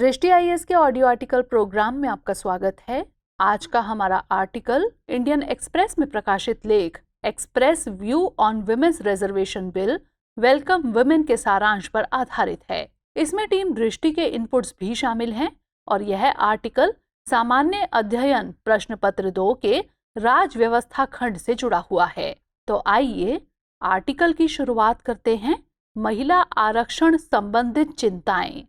दृष्टि आईएएस के audio article programme में आपका स्वागत है। आज का हमारा आर्टिकल इंडियन एक्सप्रेस में प्रकाशित लेख express view on women's reservation bill welcome women के सारांश पर आधारित है। इसमें टीम दृष्टि के इनपुट्स भी शामिल हैं और यह आर्टिकल सामान्य अध्ययन प्रश्न पत्र 2 के राज व्यवस्था खंड से जुड़ा हुआ है। तो आइए आर्टिकल की शुरुआत करते हैं। महिला आरक्षण संबंधित चिंताएं।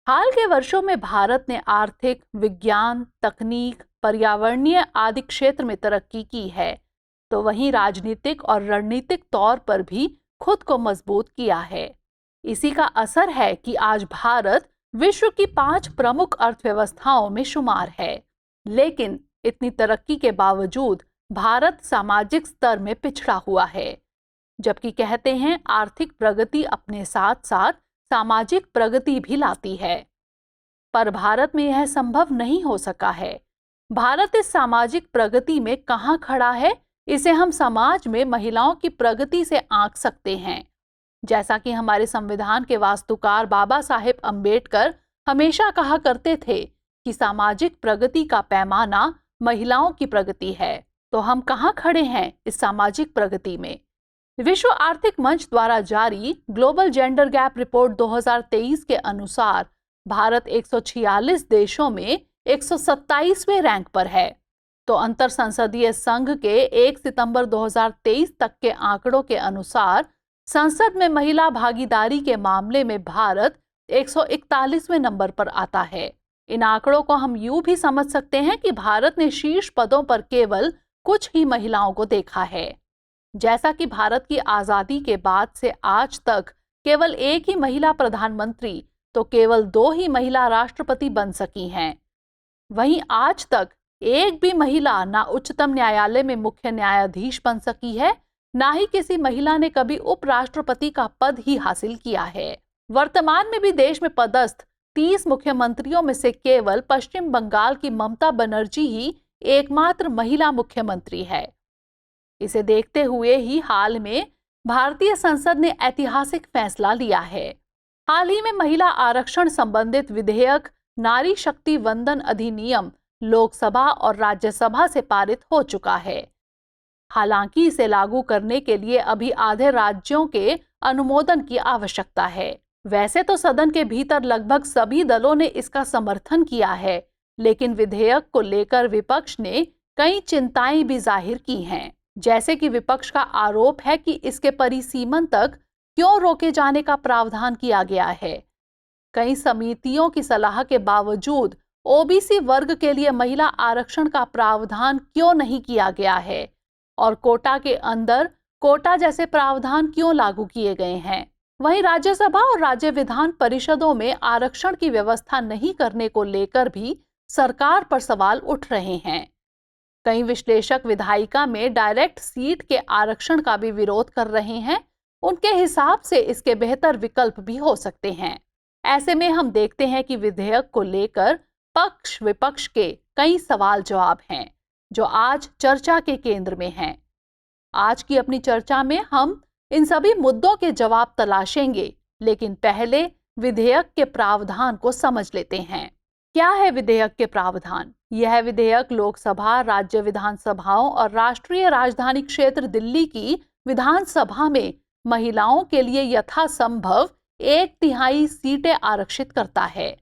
हाल के वर्षों में भारत ने आर्थिक, विज्ञान, तकनीक, पर्यावरणीय आदि क्षेत्र में तरक्की की है, तो वहीं राजनीतिक और रणनीतिक तौर पर भी खुद को मजबूत किया है। इसी का असर है कि आज भारत विश्व की 5 प्रमुख अर्थव्यवस्थाओं में शुमार है। लेकिन इतनी तरक्की के बावजूद भारत सामाजिक स्तर में पिछड़ा हुआ है। जबकि कहते हैं आर्थिक प्रगति अपने साथ साथ सामाजिक प्रगति भी लाती है, पर भारत में यह संभव नहीं हो सका है। भारत इस सामाजिक प्रगति में कहां खड़ा है, इसे हम समाज में महिलाओं की प्रगति से आंक सकते हैं। जैसा कि हमारे संविधान के वास्तुकार बाबा साहेब अम्बेडकर हमेशा कहा करते थे कि सामाजिक प्रगति का पैमाना महिलाओं की प्रगति है। तो हम कहां खड़े हैं इस सामाजिक प्रगति में? विश्व आर्थिक मंच द्वारा जारी ग्लोबल जेंडर गैप रिपोर्ट 2023 के अनुसार भारत 146 देशों में 127वें रैंक पर है। तो अंतर संसदीय संघ के 1 सितंबर 2023 तक के आंकड़ों के अनुसार संसद में महिला भागीदारी के मामले में भारत 141वें नंबर पर आता है। इन आंकड़ों को हम यूं भी समझ सकते हैं कि भारत ने शीर्ष पदों पर केवल कुछ ही महिलाओं को देखा है। जैसा कि भारत की आजादी के बाद से आज तक केवल एक ही महिला प्रधानमंत्री तो केवल 2 ही महिला राष्ट्रपति बन सकी हैं। वहीं आज तक एक भी महिला ना उच्चतम न्यायालय में मुख्य न्यायाधीश बन सकी है, ना ही किसी महिला ने कभी उपराष्ट्रपति का पद ही हासिल किया है। वर्तमान में भी देश में पदस्थ 30 मुख्यमंत्रियों में से केवल पश्चिम बंगाल की ममता बनर्जी ही एकमात्र महिला मुख्यमंत्री है। इसे देखते हुए ही हाल में भारतीय संसद ने ऐतिहासिक फैसला लिया है। हाल ही में महिला आरक्षण संबंधित विधेयक नारी शक्ति वंदन अधिनियम लोकसभा और राज्यसभा से पारित हो चुका है। हालांकि इसे लागू करने के लिए अभी आधे राज्यों के अनुमोदन की आवश्यकता है। वैसे तो सदन के भीतर लगभग सभी दलों ने इसका समर्थन किया है, लेकिन विधेयक को लेकर विपक्ष ने कई चिंताएं भी जाहिर की हैं। जैसे कि विपक्ष का आरोप है कि इसके परिसीमन तक क्यों रोके जाने का प्रावधान किया गया है। कई समितियों की सलाह के बावजूद ओबीसी वर्ग के लिए महिला आरक्षण का प्रावधान क्यों नहीं किया गया है और कोटा के अंदर कोटा जैसे प्रावधान क्यों लागू किए गए हैं। वहीं राज्यसभा और राज्य विधान परिषदों में आरक्षण की व्यवस्था नहीं करने को लेकर भी सरकार पर सवाल उठ रहे हैं। कई विश्लेषक विधायिका में डायरेक्ट सीट के आरक्षण का भी विरोध कर रहे हैं। उनके हिसाब से इसके बेहतर विकल्प भी हो सकते हैं। ऐसे में हम देखते हैं कि विधेयक को लेकर पक्ष विपक्ष के कई सवाल जवाब हैं, जो आज चर्चा के केंद्र में हैं। आज की अपनी चर्चा में हम इन सभी मुद्दों के जवाब तलाशेंगे, लेकिन पहले विधेयक के प्रावधान को समझ लेते हैं। क्या है विधेयक के प्रावधान? यह विधेयक लोकसभा, राज्य विधानसभाओं और राष्ट्रीय राजधानी क्षेत्र दिल्ली की विधानसभा में महिलाओं के लिए यथासंभव 1/3 सीटें आरक्षित करता है।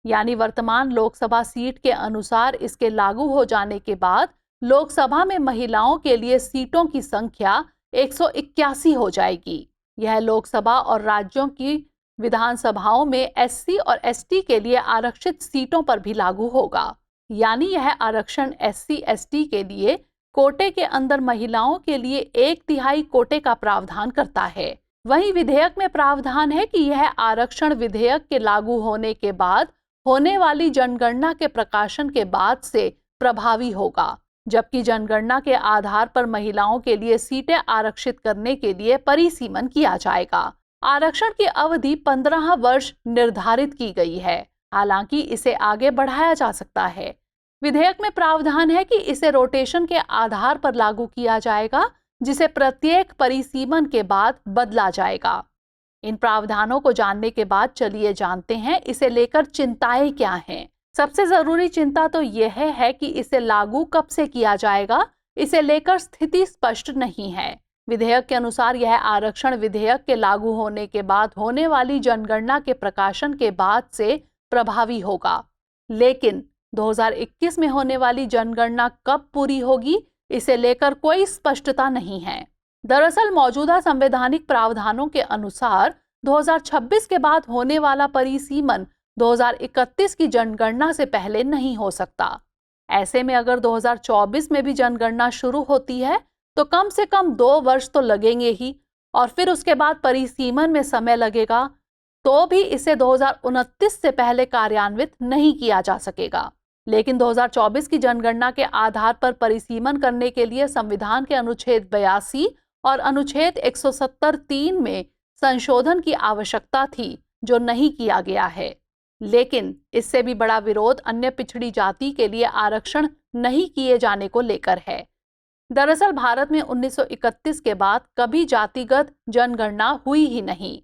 यानी वर्तमान लोकसभा सीट के अनुसार इसके लागू हो जाने के बाद लोकसभा में महिलाओं के लिए सीटों की संख्या 181 हो जाएगी। यह लोकसभा और राज्यों की विधानसभाओं में एससी और एसटी के लिए आरक्षित सीटों पर भी लागू होगा। यानी यह आरक्षण एससी एसटी के लिए कोटे के अंदर महिलाओं के लिए 1/3 कोटे का प्रावधान करता है। वहीं विधेयक में प्रावधान है कि यह आरक्षण विधेयक के लागू होने के बाद होने वाली जनगणना के प्रकाशन के बाद से प्रभावी होगा, जबकि जनगणना के आधार पर महिलाओं के लिए सीटें आरक्षित करने के लिए परिसीमन किया जाएगा। आरक्षण की अवधि 15 वर्ष निर्धारित की गई है। हालांकि इसे आगे बढ़ाया जा सकता है। विधेयक में प्रावधान है कि इसे रोटेशन के आधार पर लागू किया जाएगा, जिसे प्रत्येक परिसीमन के बाद बदला जाएगा। इन प्रावधानों को जानने के बाद चलिए जानते हैं इसे लेकर चिंताएं क्या हैं। सबसे जरूरी चिंता तो यह है कि इसे लागू कब से किया जाएगा, इसे लेकर स्थिति स्पष्ट नहीं है। विधेयक के अनुसार यह आरक्षण विधेयक के लागू होने के बाद होने वाली जनगणना के प्रकाशन के बाद से प्रभावी होगा, लेकिन 2021 में होने वाली जनगणना कब पूरी होगी, इसे लेकर कोई स्पष्टता नहीं है। दरअसल मौजूदा संवैधानिक प्रावधानों के अनुसार 2026 के बाद होने वाला परिसीमन 2031 की जनगणना से पहले नहीं हो सकता। ऐसे में अगर 2024 में भी जनगणना शुरू होती है तो कम से कम 2 वर्ष तो लगेंगे ही, और फिर उसके बाद परिसीमन में समय लगेगा, तो भी इसे 2029 से पहले कार्यान्वित नहीं किया जा सकेगा। लेकिन 2024 की जनगणना के आधार पर परिसीमन करने के लिए संविधान के अनुच्छेद 82 और अनुच्छेद 170(3) में संशोधन की आवश्यकता थी, जो नहीं किया गया है। लेकिन इससे भी बड़ा विरोध अन्य पिछड़ी जाति के लिए आरक्षण नहीं किए जाने को लेकर है। दरअसल भारत में 1931 के बाद कभी जातिगत जनगणना हुई ही नहीं।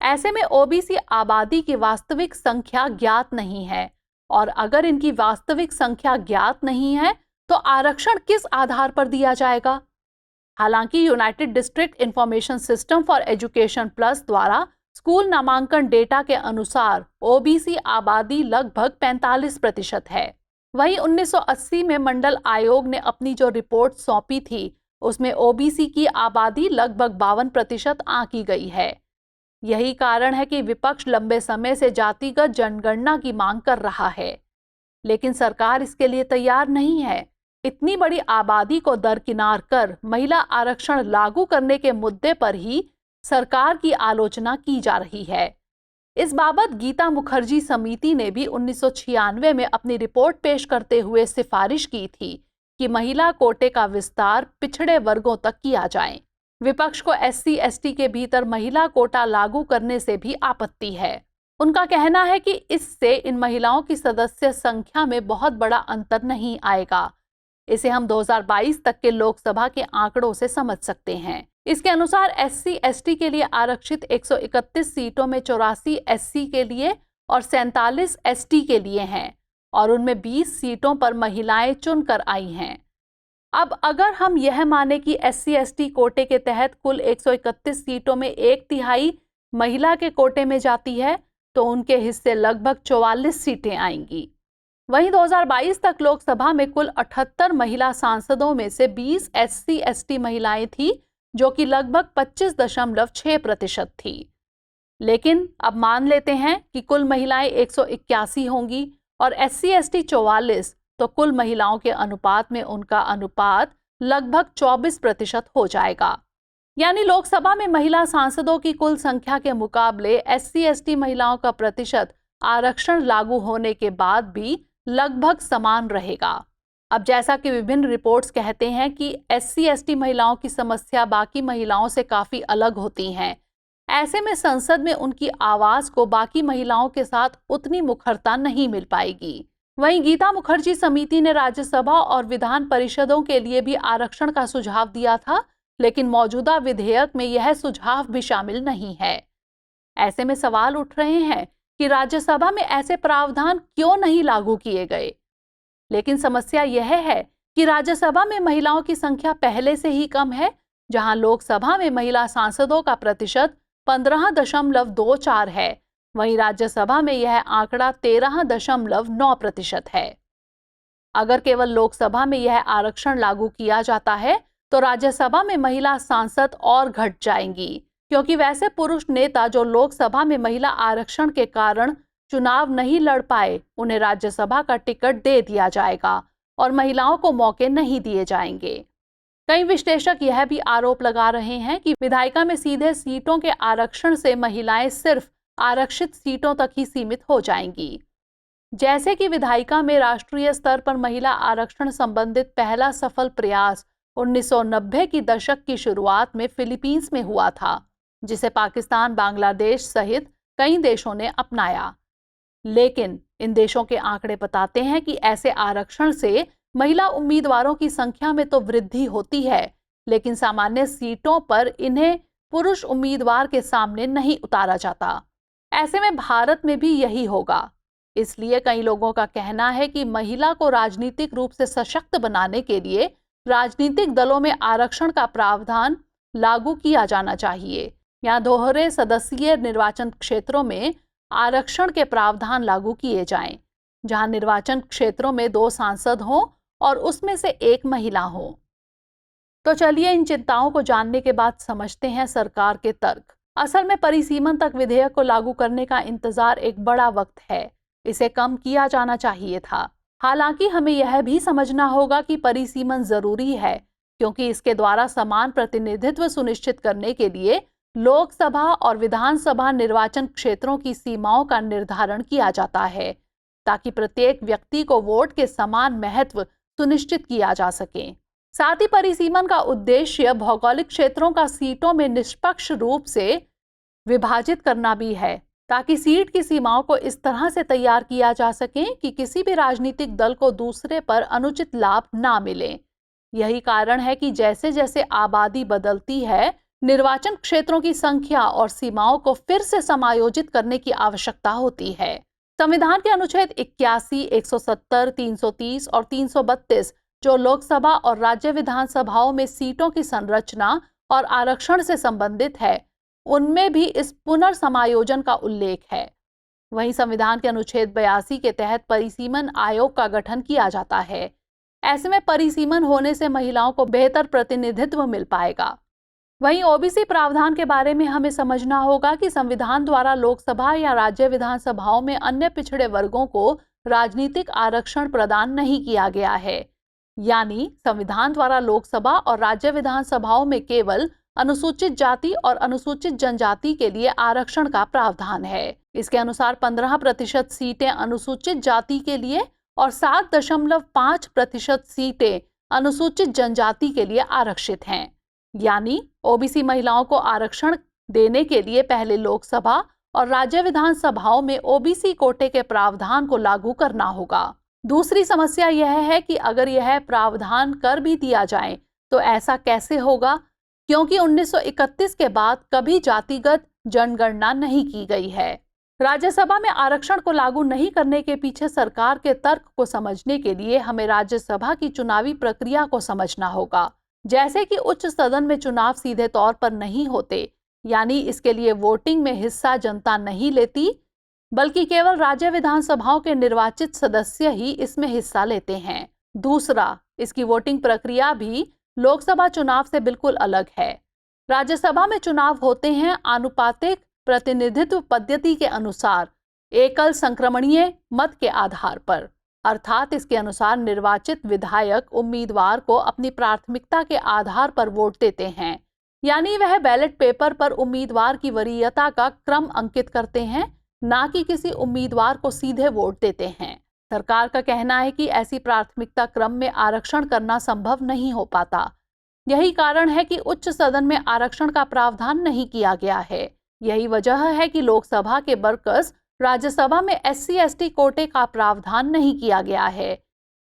ऐसे में ओबीसी आबादी की वास्तविक संख्या ज्ञात नहीं है, और अगर इनकी वास्तविक संख्या ज्ञात नहीं है तो आरक्षण किस आधार पर दिया जाएगा। हालांकि United district information system for education plus द्वारा स्कूल नामांकन डेटा के अनुसार ओबीसी आबादी लगभग 45% है। वहीं 1980 में मंडल आयोग ने अपनी जो रिपोर्ट सौंपी थी उसमें ओबीसी की आबादी लगभग 52% आंकी गई है। यही कारण है कि विपक्ष लंबे समय से जातिगत जनगणना की मांग कर रहा है, लेकिन सरकार इसके लिए तैयार नहीं है। इतनी बड़ी आबादी को दरकिनार कर महिला आरक्षण लागू करने के मुद्दे पर ही सरकार की आलोचना की जा रही है। इस बाबत गीता मुखर्जी समिति ने भी 1996 में अपनी रिपोर्ट पेश करते हुए सिफारिश की थी कि महिला कोटे का विस्तार पिछड़े वर्गों तक किया जाए। विपक्ष को SC/ST के भीतर महिला कोटा लागू करने से भी आपत्ति है। उनका कहना है कि इससे इन महिलाओं की सदस्य संख्या में बहुत बड़ा अंतर नहीं आएगा। इसे हम 2022 तक के लोकसभा के आंकड़ों से समझ सकते हैं। इसके अनुसार SC/ST के लिए आरक्षित 131 सीटों में 84 SC के लिए और 47 ST के लिए हैं, और उनमें 20 सीटों पर महिलाएं चुनकर आई हैं। अब अगर हम यह माने कि SC/ST कोटे के तहत कुल 131 सीटों में 1/3 महिला के कोटे में जाती है, तो उनके हिस्से लगभग 44 सीटें आएंगी। वहीं 2022 तक लोकसभा में कुल 78 महिला सांसदों में से 20 SC/ST महिलाएं थी, जो कि लगभग 25.6% थी। लेकिन अब मान लेते हैं कि कुल महिलाएं 181 होंगी और SC/ST 44, तो कुल महिलाओं के अनुपात में उनका अनुपात लगभग 24% हो जाएगा। यानी लोकसभा में महिला सांसदों की कुल संख्या के मुकाबले SC/ST महिलाओं का प्रतिशत आरक्षण लागू होने के बाद भी लगभग समान रहेगा। अब जैसा कि विभिन्न रिपोर्ट्स कहते हैं कि SC/ST महिलाओं की समस्या बाकी महिलाओं से काफी अलग होती हैं। ऐसे में संसद में उनकी आवाज को बाकी महिलाओं के साथ उतनी मुखरता नहीं मिल पाएगी। वहीं गीता मुखर्जी समिति ने राज्यसभा और विधान परिषदों के लिए भी आरक्षण का सुझाव दिया था, लेकिन मौजूदा विधेयक में यह सुझाव भी शामिल नहीं है। ऐसे में सवाल उठ रहे हैं कि राज्यसभा में ऐसे प्रावधान क्यों नहीं लागू किए गए। लेकिन समस्या यह है कि राज्यसभा में महिलाओं की संख्या पहले से ही कम है, जहां लोकसभा में महिला सांसदों का प्रतिशत 15.24 है, वहीं राज्यसभा में यह आंकड़ा 13.9% है। अगर केवल लोकसभा में यह आरक्षण लागू किया जाता है तो राज्यसभा में महिला सांसद और घट जाएंगी, क्योंकि वैसे पुरुष नेता जो लोकसभा में महिला आरक्षण के कारण चुनाव नहीं लड़ पाए, उन्हें राज्यसभा का टिकट दे दिया जाएगा और महिलाओं को मौके नहीं दिए जाएंगे। कई विश्लेषक यह भी आरोप लगा रहे हैं कि विधायिका में सीधे सीटों के आरक्षण से महिलाएं सिर्फ आरक्षित सीटों तक ही सीमित हो जाएंगी। जैसे कि विधायिका में राष्ट्रीय स्तर पर महिला आरक्षण संबंधित पहला सफल प्रयास 1990 की दशक की शुरुआत में फिलीपींस में हुआ था, जिसे पाकिस्तान, बांग्लादेश सहित कई देशों ने अपनाया। लेकिन इन देशों के आंकड़े बताते हैं कि ऐसे आरक्षण से महिला उम्मीदवारों की संख्या में तो वृद्धि होती है, लेकिन सामान्य सीटों पर इन्हें पुरुष उम्मीदवार के सामने नहीं उतारा जाता। ऐसे में भारत में भी यही होगा। इसलिए कई लोगों का कहना है कि महिला को राजनीतिक रूप से सशक्त बनाने के लिए राजनीतिक दलों में आरक्षण का प्रावधान लागू किया जाना चाहिए। यहाँ दोहरे सदस्यीय निर्वाचन क्षेत्रों में आरक्षण के प्रावधान लागू किए जाएं, जहां निर्वाचन क्षेत्रों में 2 सांसद हों और उसमें से 1 महिला हो। तो चलिए इन चिंताओं को जानने के बाद समझते हैं सरकार के तर्क। असल में परिसीमन तक विधेयक को लागू करने का इंतजार एक बड़ा वक्त है। इसे कम किया जाना चाहिए था। हालांकि हमें यह भी समझना होगा कि परिसीमन जरूरी है, क्योंकि इसके द्वारा समान प्रतिनिधित्व सुनिश्चित करने के लिए लोकसभा और विधानसभा निर्वाचन क्षेत्रों की सीमाओं का निर्धारण किया जाता है, ताकि प्रत्येक व्यक्ति को वोट के समान महत्व सुनिश्चित किया जा सके। साथ ही परिसीमन का उद्देश्य भौगोलिक क्षेत्रों का सीटों में निष्पक्ष रूप से विभाजित करना भी है, ताकि सीट की सीमाओं को इस तरह से तैयार किया जा सके कि किसी भी राजनीतिक दल को दूसरे पर अनुचित लाभ ना मिले। यही कारण है कि जैसे जैसे आबादी बदलती है, निर्वाचन क्षेत्रों की संख्या और सीमाओं को फिर से समायोजित करने की आवश्यकता होती है। संविधान के अनुच्छेद 81, 170, 330 और 332 जो लोकसभा और राज्य विधानसभाओं में सीटों की संरचना और आरक्षण से संबंधित है, उनमें भी इस पुनर्समायोजन का उल्लेख है। वहीं संविधान के अनुच्छेद 82 के तहत परिसीमन आयोग का गठन किया जाता है। ऐसे में परिसीमन होने से महिलाओं को बेहतर प्रतिनिधित्व मिल पाएगा। वहीं ओबीसी प्रावधान के बारे में हमें समझना होगा कि संविधान द्वारा लोकसभा या राज्य विधानसभाओं में अन्य पिछड़े वर्गों को राजनीतिक आरक्षण प्रदान नहीं किया गया है। यानी संविधान द्वारा लोकसभा और राज्य विधानसभाओं में केवल अनुसूचित जाति और अनुसूचित जनजाति के लिए आरक्षण का प्रावधान है। इसके अनुसार 15% सीटें अनुसूचित जाति के लिए और 7.5% सीटें अनुसूचित जनजाति के लिए आरक्षित हैं। यानी ओबीसी महिलाओं को आरक्षण देने के लिए पहले लोकसभा और राज्य विधानसभाओं में ओबीसी कोटे के प्रावधान को लागू करना होगा। दूसरी समस्या यह है कि अगर यह प्रावधान कर भी दिया जाए तो ऐसा कैसे होगा, क्योंकि 1931 के बाद कभी जातिगत जनगणना नहीं की गई है। राज्यसभा में आरक्षण को लागू नहीं करने के पीछे सरकार के तर्क को समझने के लिए हमें राज्यसभा की चुनावी प्रक्रिया को समझना होगा। जैसे कि उच्च सदन में चुनाव सीधे तौर पर नहीं होते, यानी इसके लिए वोटिंग में हिस्सा जनता नहीं लेती, बल्कि केवल राज्य विधानसभाओं के निर्वाचित सदस्य ही इसमें हिस्सा लेते हैं। दूसरा, इसकी वोटिंग प्रक्रिया भी लोकसभा चुनाव से बिल्कुल अलग है। राज्यसभा में चुनाव होते हैं आनुपातिक प्रतिनिधित्व पद्धति के अनुसार, एकल संक्रमणीय मत के आधार पर, अर्थात इसके अनुसार निर्वाचित विधायक उम्मीदवार को अपनी प्राथमिकता के आधार पर वोट देते हैं। यानी वह बैलेट पेपर पर उम्मीदवार की वरीयता का क्रम अंकित करते हैं, ना कि किसी उम्मीदवार को सीधे वोट देते हैं। सरकार का कहना है कि ऐसी प्राथमिकता क्रम में आरक्षण करना संभव नहीं हो पाता। यही कारण है कि उच्च सदन में आरक्षण का प्रावधान नहीं किया गया है। यही वजह है कि लोकसभा के बरकस राज्यसभा में SC/ST कोटे का प्रावधान नहीं किया गया है।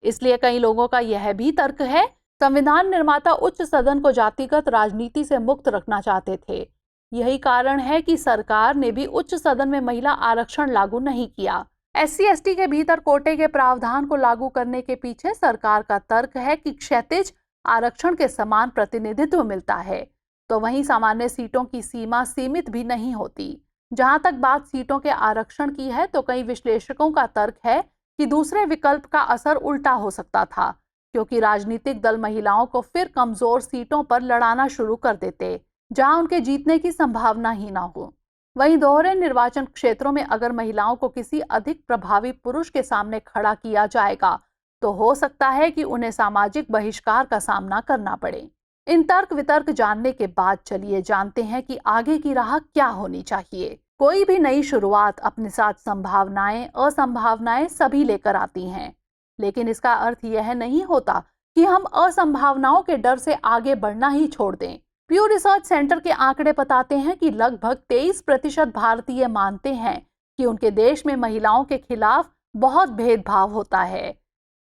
इसलिए कई लोगों का यह भी तर्क है, संविधान निर्माता उच्च सदन को जातिगत राजनीति से मुक्त रखना चाहते थे। यही कारण है कि सरकार ने भी उच्च सदन में महिला आरक्षण लागू नहीं किया। SC/ST के भीतर कोटे के प्रावधान को लागू करने के पीछे सरकार का तर्क है कि क्षैतिज आरक्षण के समान प्रतिनिधित्व मिलता है, तो वहीं सामान्य सीटों की सीमा सीमित भी नहीं होती। जहां तक बात सीटों के आरक्षण की है, तो कई विश्लेषकों का तर्क है कि दूसरे विकल्प का असर उल्टा हो सकता था, क्योंकि राजनीतिक दल महिलाओं को फिर कमजोर सीटों पर लड़ाना शुरू कर देते, जहां उनके जीतने की संभावना ही ना हो। वहीं दोहरे निर्वाचन क्षेत्रों में अगर महिलाओं को किसी अधिक प्रभावी पुरुष के सामने खड़ा किया जाएगा, तो हो सकता है कि उन्हें सामाजिक बहिष्कार का सामना करना पड़े। इन तर्क वितर्क जानने के बाद चलिए जानते हैं कि आगे की राह क्या होनी चाहिए। कोई भी नई शुरुआत अपने साथ संभावनाएं, असंभावनाएं सभी लेकर आती हैं, लेकिन इसका अर्थ यह नहीं होता कि हम असंभावनाओं के डर से आगे बढ़ना ही छोड़ दें। प्यू रिसर्च सेंटर के आंकड़े बताते हैं कि लगभग 23% भारतीय मानते हैं कि उनके देश में महिलाओं के खिलाफ बहुत भेदभाव होता है।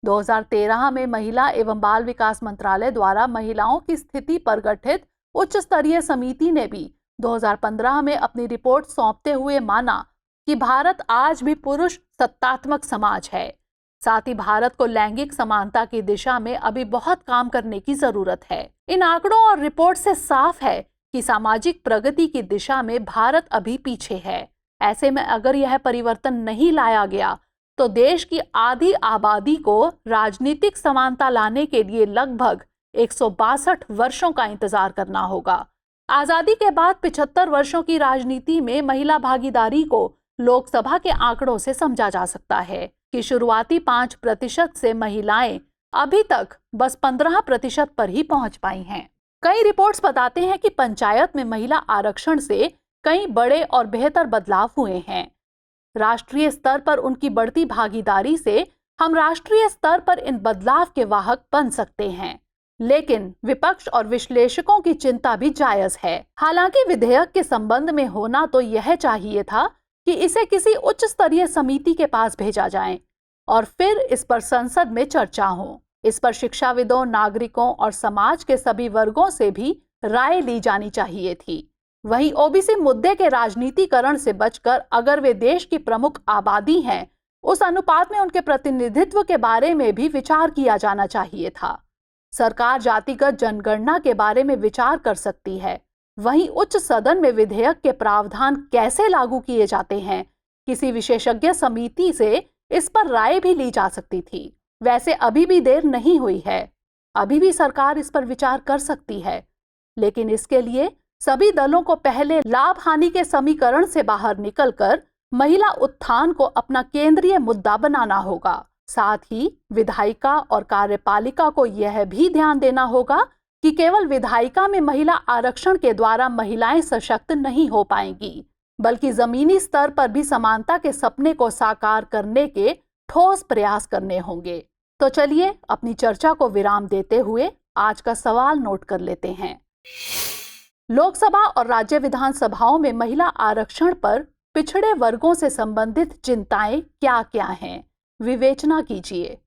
2013 में महिला एवं बाल विकास मंत्रालय द्वारा महिलाओं की स्थिति पर गठित उच्च स्तरीय समिति ने भी 2015 में अपनी रिपोर्ट सौंपते हुए माना कि भारत आज भी पुरुष सत्तात्मक समाज है। साथ ही भारत को लैंगिक समानता की दिशा में अभी बहुत काम करने की जरूरत है। इन आंकड़ों और रिपोर्ट से साफ है कि सामाजिक प्रगति की दिशा में भारत अभी पीछे है। ऐसे में अगर यह परिवर्तन नहीं लाया गया तो देश की आधी आबादी को राजनीतिक समानता लाने के लिए लगभग 162 वर्षों का इंतजार करना होगा। आजादी के बाद 75 वर्षों की राजनीति में महिला भागीदारी को लोकसभा के आंकड़ों से समझा जा सकता है कि शुरुआती 5% से महिलाएं अभी तक बस 15% पर ही पहुंच पाई हैं। कई रिपोर्ट्स बताते हैं कि पंचायत में महिला आरक्षण से कई बड़े और बेहतर बदलाव हुए हैं। राष्ट्रीय स्तर पर उनकी बढ़ती भागीदारी से हम राष्ट्रीय स्तर पर इन बदलाव के वाहक बन सकते हैं। लेकिन विपक्ष और विश्लेषकों की चिंता भी जायज है। हालांकि विधेयक के संबंध में होना तो यह चाहिए था कि इसे किसी उच्च स्तरीय समिति के पास भेजा जाए और फिर इस पर संसद में चर्चा हो। इस पर शिक्षाविदों, नागरिकों और समाज के सभी वर्गों से भी राय ली जानी चाहिए थी। वहीं ओबीसी मुद्दे के राजनीतिकरण से बचकर अगर वे देश की प्रमुख आबादी हैं, उस अनुपात में उनके प्रतिनिधित्व के बारे में भी विचार किया जाना चाहिए था। सरकार जातिगत जनगणना के बारे में विचार कर सकती है। वहीं उच्च सदन में विधेयक के प्रावधान कैसे लागू किए जाते हैं, किसी विशेषज्ञ समिति से इस पर राय भी ली जा सकती थी। वैसे अभी भी देर नहीं हुई है, अभी भी सरकार इस पर विचार कर सकती है, लेकिन इसके लिए सभी दलों को पहले लाभ हानि के समीकरण से बाहर निकलकर महिला उत्थान को अपना केंद्रीय मुद्दा बनाना होगा। साथ ही विधायिका और कार्यपालिका को यह भी ध्यान देना होगा कि केवल विधायिका में महिला आरक्षण के द्वारा महिलाएं सशक्त नहीं हो पाएंगी, बल्कि जमीनी स्तर पर भी समानता के सपने को साकार करने के ठोस प्रयास करने होंगे। तो चलिए अपनी चर्चा को विराम देते हुए आज का सवाल नोट कर लेते हैं। लोकसभा और राज्य विधानसभाओं में महिला आरक्षण पर पिछड़े वर्गों से संबंधित चिंताएं क्या-क्या हैं? विवेचना कीजिए।